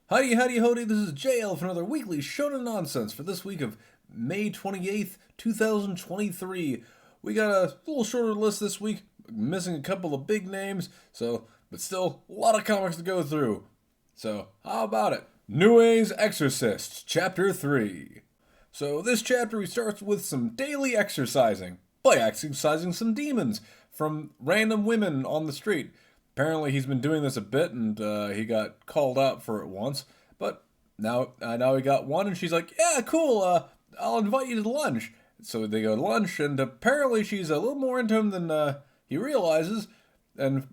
Howdy, howdy, howdy, this is JL for another Weekly Shonen Nonsense for this week of May 28th, 2023. We got a little shorter list this week, missing a couple of big names, but still, a lot of comics to go through. So, how about it? Nue's Exorcist, Chapter 3. So, this chapter we start with some daily exercising, by exercising some demons from random women on the street. Apparently, he's been doing this a bit, and he got called out for it once. But now he got one, and she's like, "Yeah, cool. I'll invite you to lunch." So they go to lunch, and apparently she's a little more into him than he realizes, and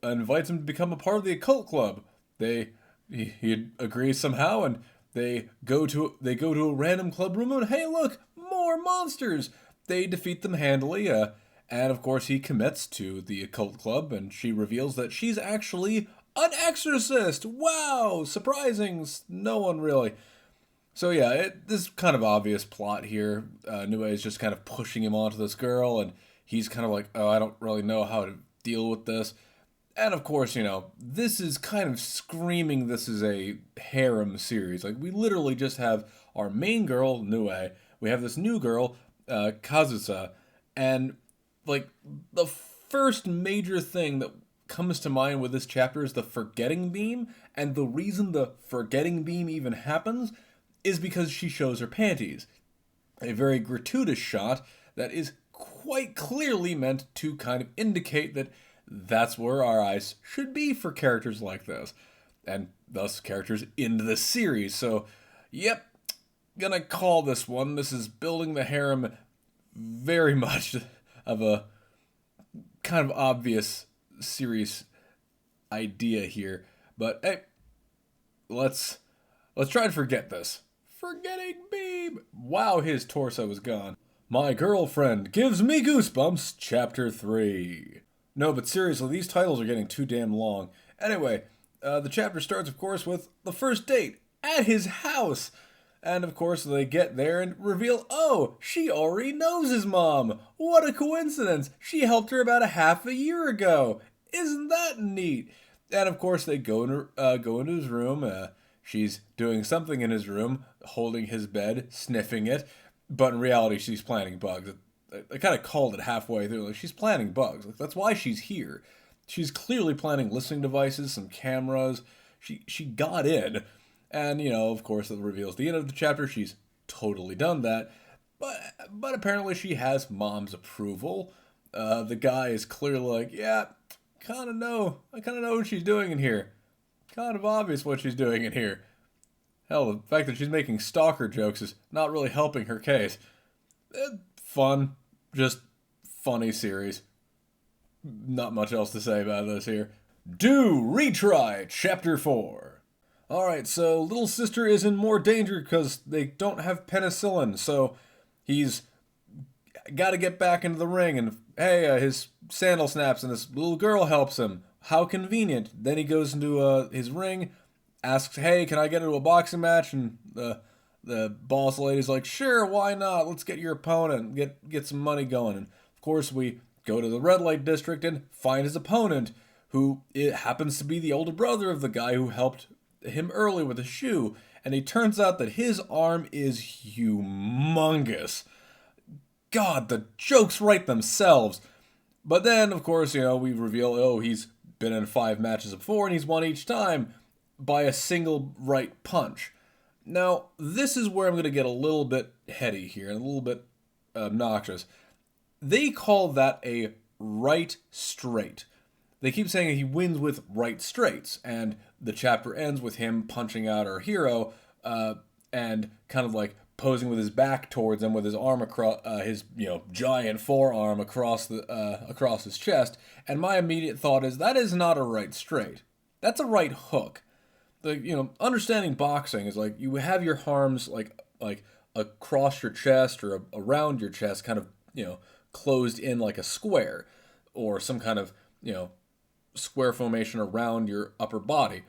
invites him to become a part of the occult club. He agrees somehow, and they go to a random club room, and hey, look, more monsters. They defeat them handily. And of course, he commits to the occult club, and she reveals that she's actually an exorcist. Wow, surprising. No one really. So yeah, this kind of obvious plot here. Nue is just kind of pushing him onto this girl, and he's kind of like, "Oh, I don't really know how to deal with this." And of course, this is kind of screaming this is a harem series. Like, we literally just have our main girl, Nue. We have this new girl, Kazusa, and like the first major thing that comes to mind with this chapter is the forgetting beam, and the reason the forgetting beam even happens is because she shows her panties. A very gratuitous shot that is quite clearly meant to kind of indicate that that's where our eyes should be for characters like this, and thus characters in the series. So, yep, gonna call this one. This is building the harem very much of a kind of obvious series idea here, but hey, let's try and forget this. Forgetting beam. Wow, his torso is gone. My girlfriend gives me goosebumps. Chapter 3. No, but seriously, these titles are getting too damn long. Anyway, the chapter starts, of course, with the first date at his house. And of course, they get there and reveal, oh, she already knows his mom. What a coincidence. She helped her about a half a year ago. Isn't that neat? And of course, they go into his room. She's doing something in his room, holding his bed, sniffing it. But in reality, she's planting bugs. I kind of called it halfway through. Like, she's planting bugs. Like, that's why she's here. She's clearly planting listening devices, some cameras. She got in. And, of course, it reveals the end of the chapter. She's totally done that. But apparently she has mom's approval. The guy is clearly like, yeah, I kind of know what she's doing in here. Kind of obvious what she's doing in here. Hell, the fact that she's making stalker jokes is not really helping her case. Fun. Just funny series. Not much else to say about this here. Do Retry, Chapter 4. Alright, so little sister is in more danger because they don't have penicillin, so he's got to get back into the ring, and hey, his sandal snaps and this little girl helps him. How convenient. Then he goes into his ring, asks, hey, can I get into a boxing match? And the boss lady's like, sure, why not? Let's get your opponent, get some money going. And of course, we go to the red light district and find his opponent, who it happens to be the older brother of the guy who helped him early with a shoe, and it turns out that his arm is humongous. God, the jokes write themselves. But then, of course, we reveal, oh, he's been in 5 matches before, and he's won each time by a single right punch. Now, this is where I'm going to get a little bit heady here, and a little bit obnoxious. They call that a right straight. They keep saying he wins with right straights, and the chapter ends with him punching out our hero, and kind of like posing with his back towards him, with his arm across his giant forearm across his chest. And my immediate thought is that is not a right straight. That's a right hook. Understanding boxing is like you have your arms like across your chest or around your chest, kind of closed in like a square, or some kind of square formation around your upper body.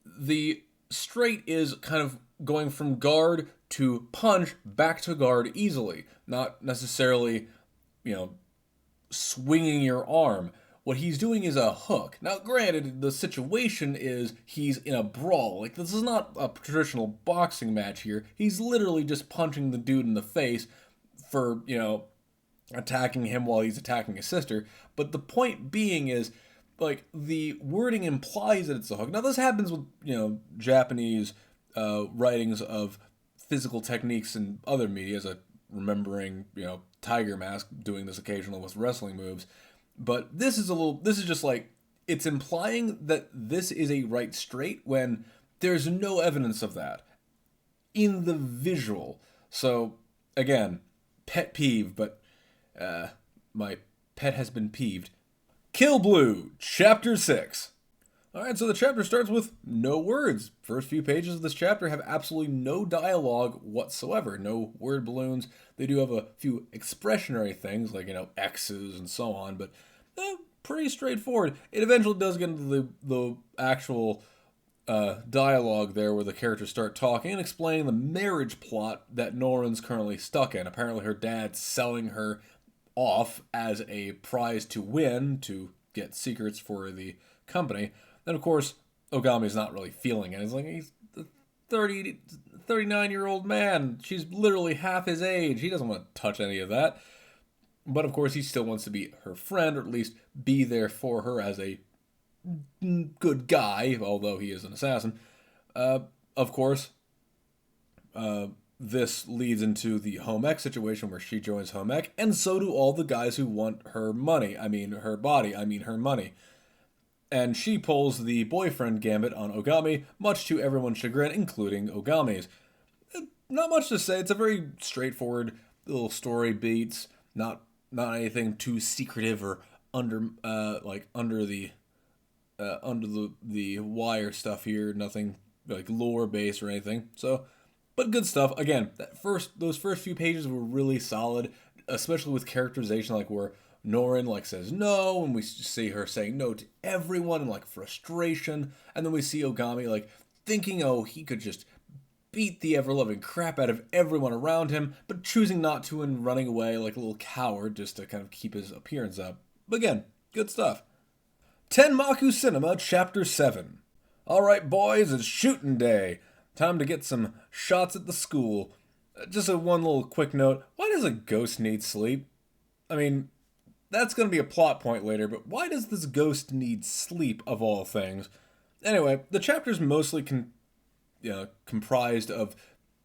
The straight is kind of going from guard to punch back to guard easily, not necessarily, swinging your arm. what he's doing is a hook. Now, granted, the situation is he's in a brawl. Like, this is not a traditional boxing match here. He's literally just punching the dude in the face for, attacking him while he's attacking his sister. But the point being is, like, the wording implies that it's a hook. Now, this happens with, Japanese writings of physical techniques in other media, as a remembering, Tiger Mask doing this occasionally with wrestling moves. But this is just like, it's implying that this is a right straight when there's no evidence of that in the visual. So, again, pet peeve, but my pet has been peeved. Kill Blue, Chapter 6. Alright, so the chapter starts with no words. First few pages of this chapter have absolutely no dialogue whatsoever. No word balloons. They do have a few expressionary things, like, X's and so on, but pretty straightforward. It eventually does get into the actual dialogue there, where the characters start talking and explaining the marriage plot that Noren's currently stuck in. Apparently her dad's selling her off as a prize to win, to get secrets for the company. Then, of course, Ogami's not really feeling it. He's a 39-year-old man. She's literally half his age. He doesn't want to touch any of that. But, of course, he still wants to be her friend, or at least be there for her as a good guy, although he is an assassin. Of course, this leads into the home ec situation, where she joins home ec, and so do all the guys who want her money. I mean, her body. I mean, her money. And she pulls the boyfriend gambit on Ogami, much to everyone's chagrin, including Ogami's. Not much to say. It's a very straightforward little story beats. Not anything too secretive or under the wire stuff here. Nothing like lore based or anything. So, but good stuff. Again, those first few pages were really solid, especially with characterization, like where Noren says no, and we see her saying no to everyone, and frustration, and then we see Ogami thinking, oh, he could just beat the ever-loving crap out of everyone around him, but choosing not to and running away like a little coward just to kind of keep his appearance up. But again, good stuff. Tenmaku Cinema Chapter 7. Alright boys, it's shooting day. Time to get some shots at the school. Just one little quick note, why does a ghost need sleep? I mean, that's going to be a plot point later, but why does this ghost need sleep, of all things? Anyway, the chapter's mostly comprised of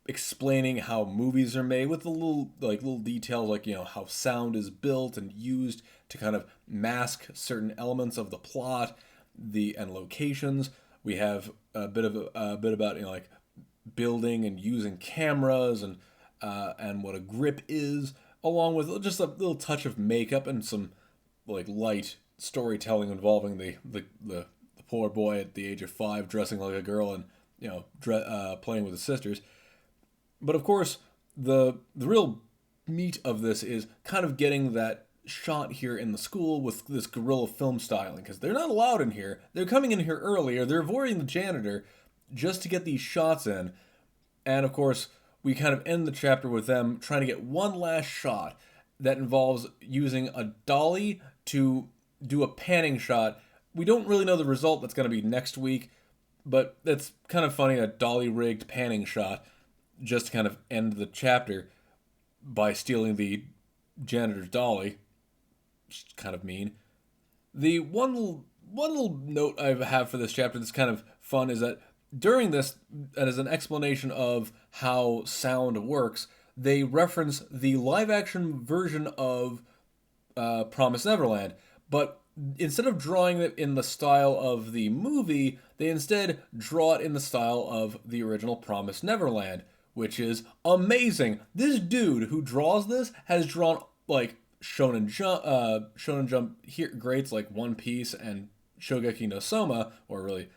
explaining how movies are made, with the little details like how sound is built and used to kind of mask certain elements of the plot, and locations. We have a bit about building and using cameras and what a grip is, along with just a little touch of makeup and some light storytelling involving the poor boy at the age of 5 dressing like a girl and playing with his sisters. But of course, the real meat of this is kind of getting that shot here in the school with this guerrilla film styling, because they're not allowed in here. They're coming in here earlier. They're avoiding the janitor just to get these shots in. And of course, we kind of end the chapter with them trying to get one last shot that involves using a dolly to do a panning shot. We don't really know the result. That's going to be next week, but it's kind of funny, a dolly-rigged panning shot, just to kind of end the chapter by stealing the janitor's dolly. Which is kind of mean. The one little note I have for this chapter that's kind of fun is that during this, and as an explanation of how sound works, they reference the live-action version of Promised Neverland, but instead of drawing it in the style of the movie, they instead draw it in the style of the original Promised Neverland, which is amazing. This dude who draws this has drawn Shonen Jump here greats like One Piece and Shogeki no Soma, or really,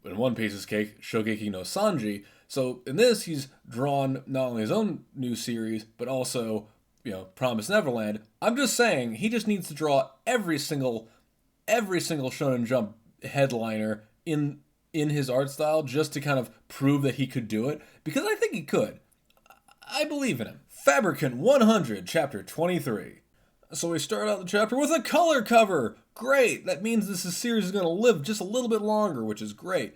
in One Piece's case, Shogeki no Sanji. So in this, he's drawn not only his own new series, but also, Promised Neverland. I'm just saying, he just needs to draw every single Shonen Jump headliner in his art style, just to kind of prove that he could do it, because I think he could. I believe in him. Fabricant 100, Chapter 23. So we start out the chapter with a color cover. Great. That means this series is going to live just a little bit longer, which is great.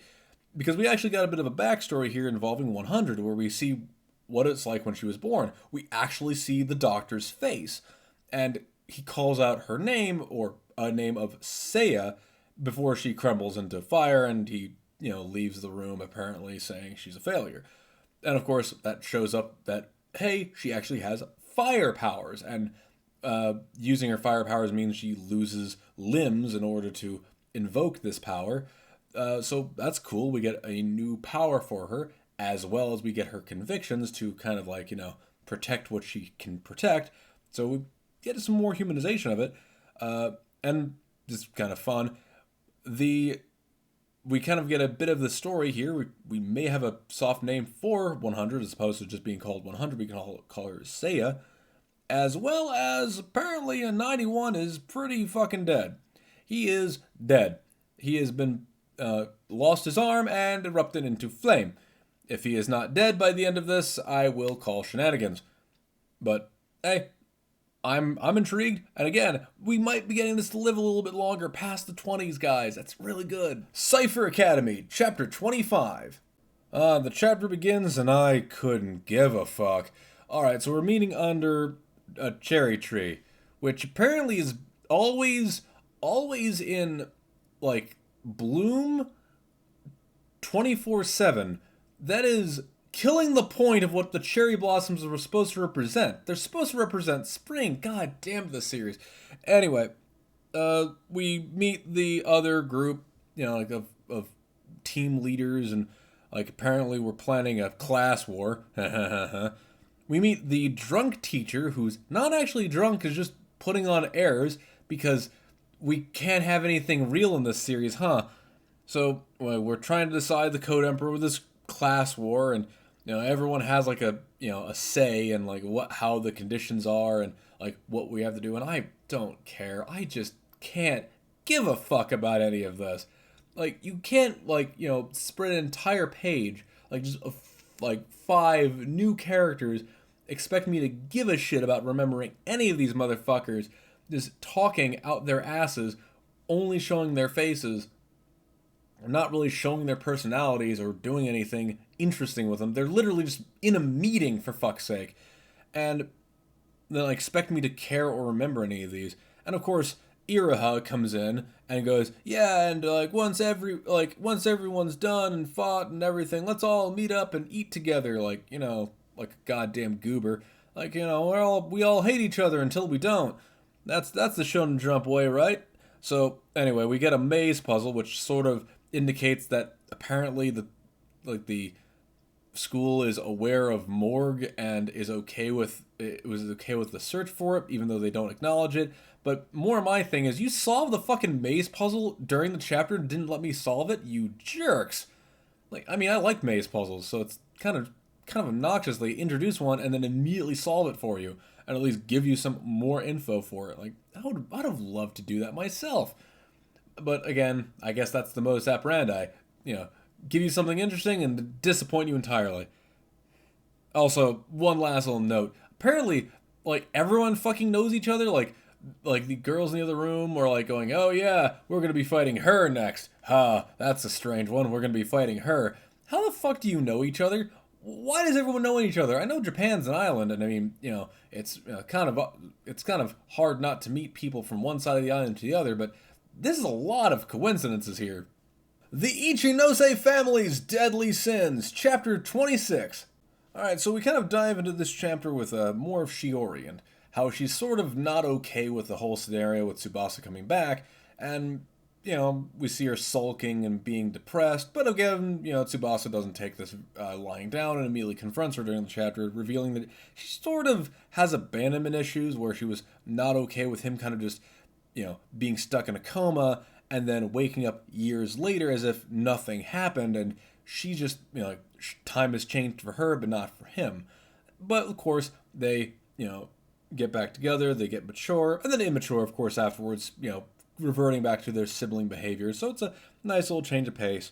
Because we actually got a bit of a backstory here involving 100, where we see what it's like when she was born. We actually see the doctor's face. And he calls out her name, or a name of Seiya, before she crumbles into fire, and he, leaves the room apparently saying she's a failure. And of course, that shows up that, hey, she actually has fire powers, and using her fire powers means she loses limbs in order to invoke this power. So that's cool. We get a new power for her, as well as we get her convictions to kind of like, protect what she can protect. So we get some more humanization of it. And just kind of fun. We kind of get a bit of the story here. We may have a soft name for 100 as opposed to just being called 100. We can call her Seiya. As well as, apparently, a 91 is pretty fucking dead. He is dead. He has been lost his arm and erupted into flame. If he is not dead by the end of this, I will call shenanigans. But, hey, I'm intrigued. And again, we might be getting this to live a little bit longer past the 20s, guys. That's really good. Cypher Academy, Chapter 25. The chapter begins, and I couldn't give a fuck. Alright, so we're meeting under a cherry tree, which apparently is always in, like, bloom 24/7. That is killing the point of what the cherry blossoms were supposed to represent. They're supposed to represent spring. God damn this series. Anyway, we meet the other group, like of team leaders, and like apparently we're planning a class war. We meet the drunk teacher, who's not actually drunk, is just putting on airs because we can't have anything real in this series, huh? So we're trying to decide the Code Emperor with this class war, and everyone has like a say in like how the conditions are and like what we have to do, and I don't care. I just can't give a fuck about any of this. Like, you can't spread an entire page like just like 5 new characters, expect me to give a shit about remembering any of these motherfuckers just talking out their asses, only showing their faces, not really showing their personalities or doing anything interesting with them. They're literally just in a meeting, for fuck's sake. And they expect me to care or remember any of these. And of course, Iraha comes in and goes, yeah, and once everyone's done and fought and everything, let's all meet up and eat together, like a goddamn goober. We all hate each other until we don't. That's the Shonen Jump way, right? So anyway, we get a maze puzzle, which sort of indicates that apparently the school is aware of Morgue and was okay with the search for it, even though they don't acknowledge it. But more my thing is, you solved the fucking maze puzzle during the chapter and didn't let me solve it, you jerks. I like maze puzzles, so it's kind of obnoxious they introduce one and then immediately solve it for you, and at least give you some more info for it. I'd have loved to do that myself. But again, I guess that's the modus operandi. Give you something interesting and disappoint you entirely. Also, one last little note. Apparently, everyone fucking knows each other. Like the girls in the other room are going, oh yeah, we're gonna be fighting her next. That's a strange one. We're gonna be fighting her. How the fuck do you know each other? Why does everyone know each other? I know Japan's an island, and it's kind of hard not to meet people from one side of the island to the other, but this is a lot of coincidences here. The Ichinose Family's Deadly Sins, Chapter 26. Alright, so we kind of dive into this chapter with more of Shiori, and how she's sort of not okay with the whole scenario with Tsubasa coming back, and, we see her sulking and being depressed, but again, Tsubasa doesn't take this lying down and immediately confronts her during the chapter, revealing that she sort of has abandonment issues, where she was not okay with him kind of just, being stuck in a coma, and then waking up years later as if nothing happened, and she just, time has changed for her, but not for him. But, of course, they, get back together, they get mature, and then immature, of course, afterwards, reverting back to their sibling behavior. So it's a nice little change of pace.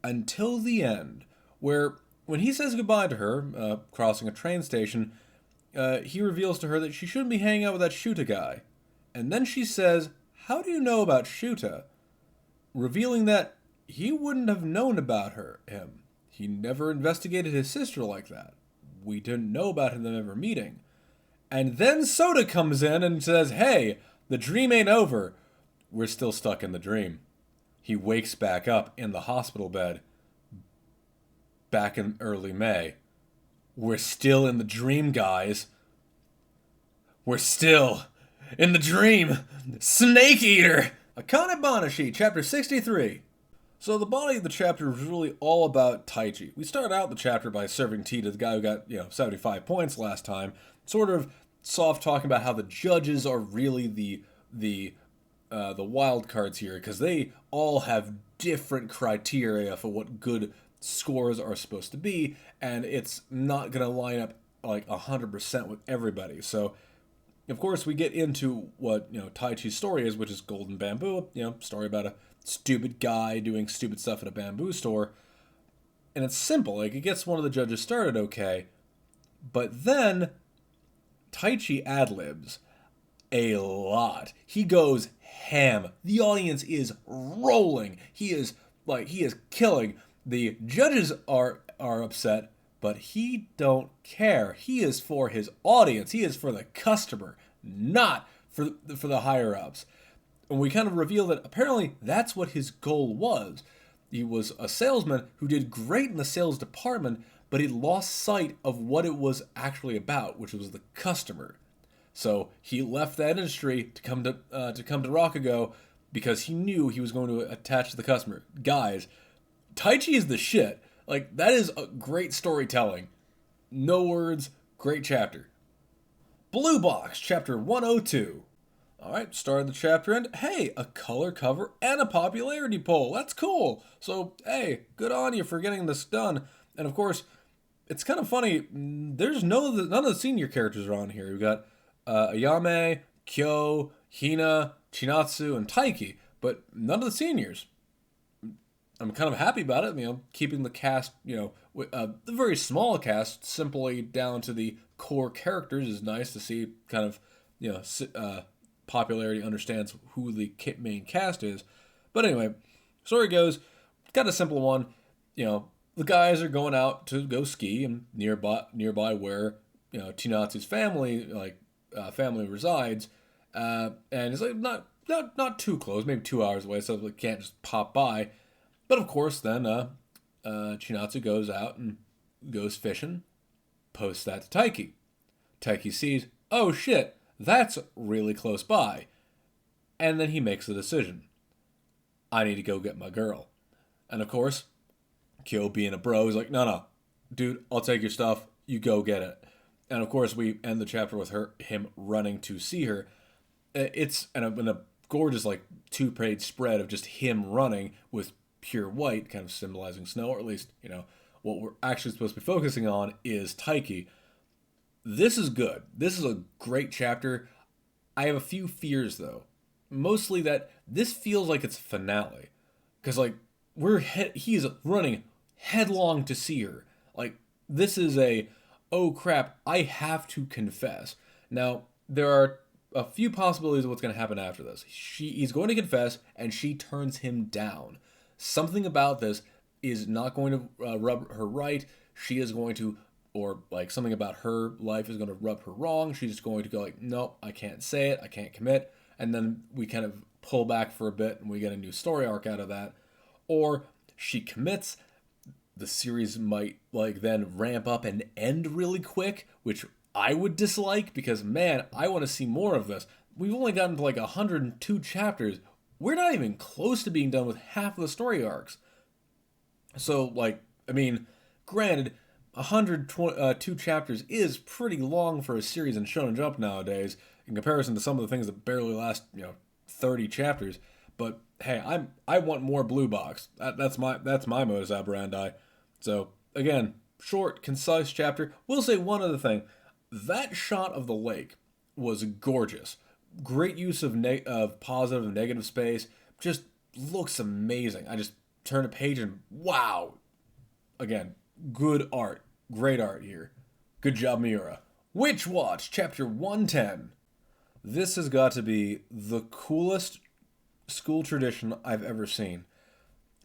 Until the end, where, when he says goodbye to her, crossing a train station, he reveals to her that she shouldn't be hanging out with that Shuta guy. And then she says, "How do you know about Shuta?" Revealing that he wouldn't have known about him. He never investigated his sister like that. We didn't know about them ever meeting. And then Soda comes in and says, "Hey, the dream ain't over. We're still stuck in the dream." He wakes back up in the hospital bed back in early May. We're still in the dream, guys. We're still in the dream. Snake Eater! Akane Banashi, chapter 63. So the body of the chapter was really all about Taichi. We started out the chapter by serving tea to the guy who got, 75 points last time. Sort of soft talking about how the judges are really the wild cards here, because they all have different criteria for what good scores are supposed to be, and it's not going to line up like 100% with everybody. So, of course, we get into what Taichi's story is, which is Golden Bamboo. Story about a stupid guy doing stupid stuff at a bamboo store, and it's simple. Like, it gets one of the judges started okay, but then Taichi ad-libs a lot. He goes ham. The audience is rolling. He is killing. The judges are upset, but he don't care. He is for his audience. He is for the customer, not for the higher ups. And we kind of reveal that apparently that's what his goal was. He was a salesman who did great in the sales department, but he lost sight of what it was actually about, which was the customer. So he left that industry to come to Rakugo because he knew he was going to attach to the customer. Guys, Taichi is the shit. Like, that is a great storytelling. No words, great chapter. Blue Box, chapter 102. Alright, started the chapter and hey, a color cover and a popularity poll. That's cool. So, hey, good on you for getting this done. And of course, it's kind of funny, there's none of the senior characters are on here. We've got Ayame, Kyo, Hina, Chinatsu, and Taiki, but none of the seniors. I'm kind of happy about it, keeping the cast, the very small cast, simply down to the core characters is nice to see. Kind of, popularity understands who the main cast is. But anyway, story goes, got a simple one. The guys are going out to go ski, and nearby where Chinatsu's family resides, and it's like not too close, maybe 2 hours away, so they can't just pop by. But of course, then Chinatsu goes out and goes fishing, posts that to Taiki. Taiki sees, oh shit, that's really close by. And then he makes the decision. I need to go get my girl. And of course, Kyo being a bro, he's like, no, dude, I'll take your stuff, you go get it. And of course, we end the chapter with him running to see her. It's in a gorgeous, like, 2-page spread of just him running with pure white, kind of symbolizing snow, or at least, what we're actually supposed to be focusing on is Taiki. This is good. This is a great chapter. I have a few fears, though. Mostly that this feels like it's a finale. Because, like, he's running headlong to see her. Like, this is oh crap, I have to confess. Now, there are a few possibilities of what's going to happen after this. He's going to confess, and she turns him down. Something about this is not going to rub her right. She is going to, or like something about her life is going to rub her wrong. She's just going to go like, nope, I can't say it, I can't commit. And then we kind of pull back for a bit and we get a new story arc out of that. Or she commits, the series might like then ramp up and end really quick, which I would dislike because, man, I want to see more of this. We've only gotten to like 102 chapters. We're not even close to being done with half of the story arcs. So, granted, 102 chapters is pretty long for a series in Shonen Jump nowadays, in comparison to some of the things that barely last, 30 chapters. But hey, I want more Blue Box. That's my modus operandi. So again, short, concise chapter. We'll say one other thing. That shot of the lake was gorgeous. Great use of positive and negative space. Just looks amazing. I just turn a page and wow. Again, good art. Great art here. Good job, Miura. Witch Watch, chapter 110. This has got to be the coolest school tradition I've ever seen.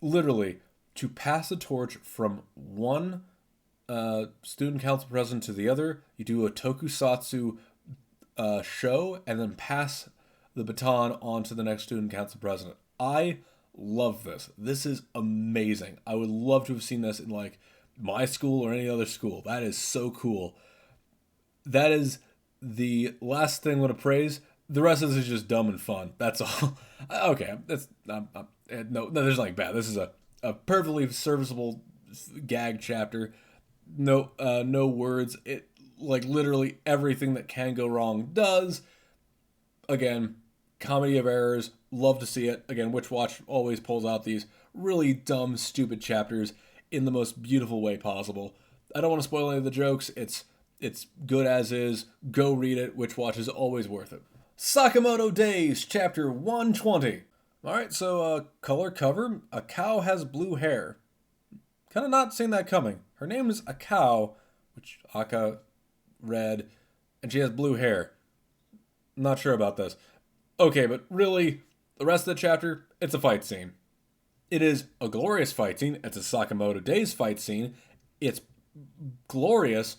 Literally, to pass the torch from one student council president to the other, you do a tokusatsu show and then pass the baton on to the next student council president. I love this. This is amazing. I would love to have seen this in like my school or any other school. That is so cool. That is the last thing I want to praise. The rest of this is just dumb and fun. That's all. Okay, that's no, there's nothing bad. This is a perfectly serviceable gag chapter. No words. It like literally everything that can go wrong does. Again, comedy of errors. Love to see it. Again, Witch Watch always pulls out these really dumb, stupid chapters in the most beautiful way possible. I don't want to spoil any of the jokes. It's good as is. Go read it. Witch Watch is always worth it. Sakamoto Days, chapter 120. Alright, so color cover. A cow has blue hair. Kind of not seeing that coming. Her name is a cow, which Aka red, and she has blue hair. Not sure about this. Okay, but really, the rest of the chapter, it's a fight scene. It is a glorious fight scene. It's a Sakamoto Days fight scene. It's glorious,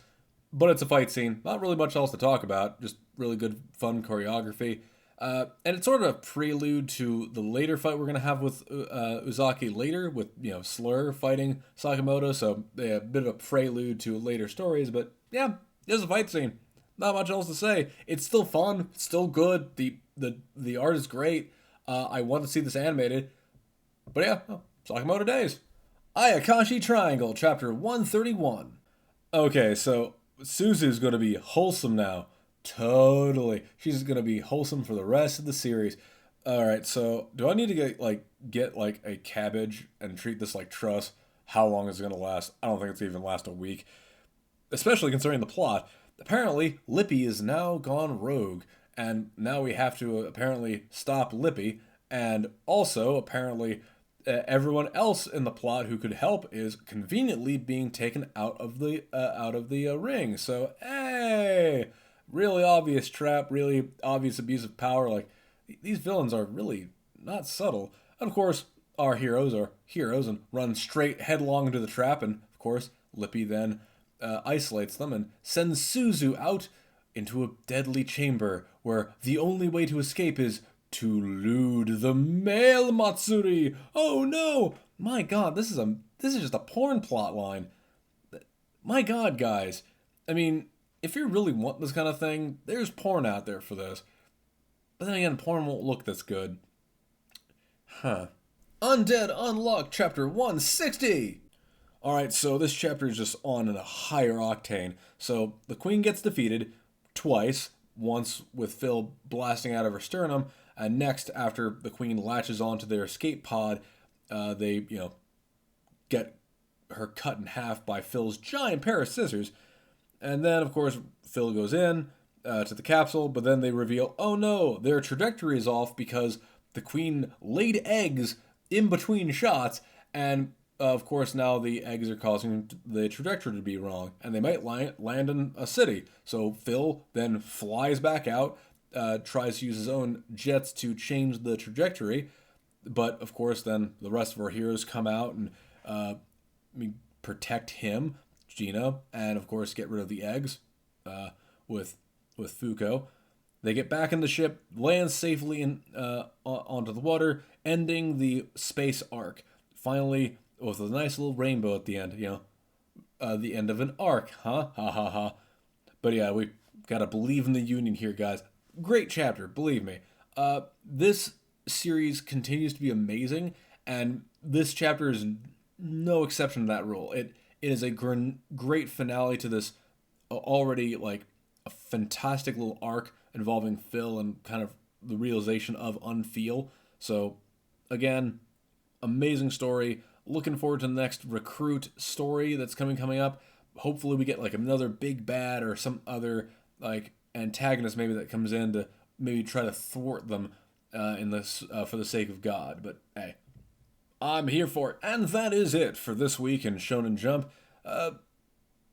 but it's a fight scene. Not really much else to talk about. Just really good, fun choreography. And it's sort of a prelude to the later fight we're going to have with Uzaki later, with, Slur fighting Sakamoto. So, a bit of a prelude to later stories. But, yeah, it's a fight scene. Not much else to say. It's still fun. It's still good. The art is great. I want to see this animated. But yeah, Sakamoto Days. Ayakashi Triangle, chapter 131. Okay, so Suzu's going to be wholesome now. Totally. She's going to be wholesome for the rest of the series. Alright, so do I need to get a cabbage and treat this like truss? How long is it going to last? I don't think it's even last a week. Especially considering the plot. Apparently, Lippy is now gone rogue, and now we have to apparently stop Lippy, and also apparently everyone else in the plot who could help is conveniently being taken out of the ring. So, hey, really obvious trap, really obvious abuse of power. Like, these villains are really not subtle. And of course, our heroes are heroes and run straight headlong into the trap, and of course, Lippy then isolates them and sends Suzu out into a deadly chamber where the only way to escape is to lewd the male Matsuri. Oh no! My God, this is just a porn plot line. My God, guys. I mean, if you really want this kind of thing, there's porn out there for this. But then again, porn won't look this good. Huh. Undead Unluck, chapter 160. Alright, so this chapter is just on a higher octane. So the queen gets defeated twice, once with Phil blasting out of her sternum, and next, after the queen latches onto their escape pod, they, get her cut in half by Phil's giant pair of scissors. And then, of course, Phil goes in to the capsule, but then they reveal, oh no, their trajectory is off because the queen laid eggs in between shots, and of course, now the eggs are causing the trajectory to be wrong, and they might land in a city. So Phil then flies back out, tries to use his own jets to change the trajectory, but of course, then the rest of our heroes come out and protect him, Gina, and of course get rid of the eggs with Fuko. They get back in the ship, land safely onto the water, ending the space arc. Finally, with a nice little rainbow at the end, the end of an arc, huh? Ha ha ha. But yeah, we gotta believe in the Union here, guys. Great chapter, believe me. This series continues to be amazing, and this chapter is no exception to that rule. It is a great finale to this already, like, a fantastic little arc involving Phil and kind of the realization of Unfeel. So, again, amazing story. Looking forward to the next recruit story that's coming up. Hopefully we get like another big bad or some other like antagonist maybe that comes in to maybe try to thwart them in this for the sake of God. But hey, I'm here for it. And that is it for this week in Shonen Jump.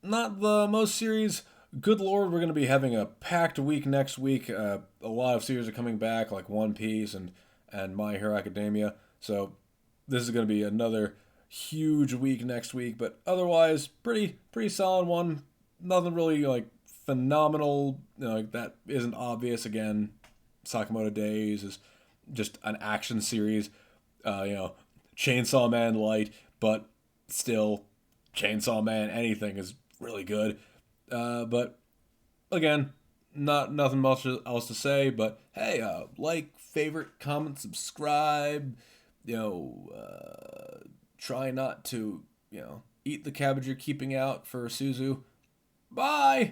Not the most serious good lord, we're going to be having a packed week next week. A lot of series are coming back, like One Piece and My Hero Academia. So this is going to be another huge week next week. But otherwise, pretty solid one. Nothing really like phenomenal. Like that isn't obvious. Again, Sakamoto Days is just an action series. Chainsaw Man light, but still, Chainsaw Man anything is really good. But again, nothing much else to say. But hey, like, favorite, comment, subscribe. Try not to eat the cabbage you're keeping out for Suzu. Bye.